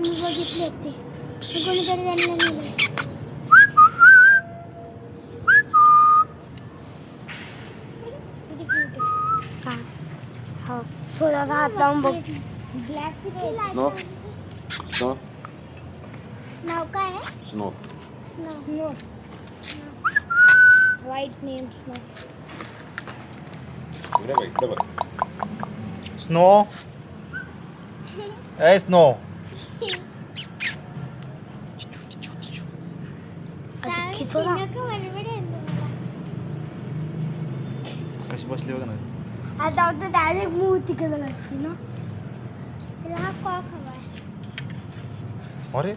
मी बघितले होते मी कोणीतरी त्यांना नेलं. किती cute आहे. हा हो थोडासा हात लावून बघ. ब्लॅक स्नो स्नो नाव काय आहे? Snow snow. Snow white name snow. इकडे बघ स्नो ए स्नो खिचोरा. कशी बसली बघ ना. आता होतं डायरेक्ट मूव तिकडे लागते ना. त्याला हा कॉक हवा आहे. अरे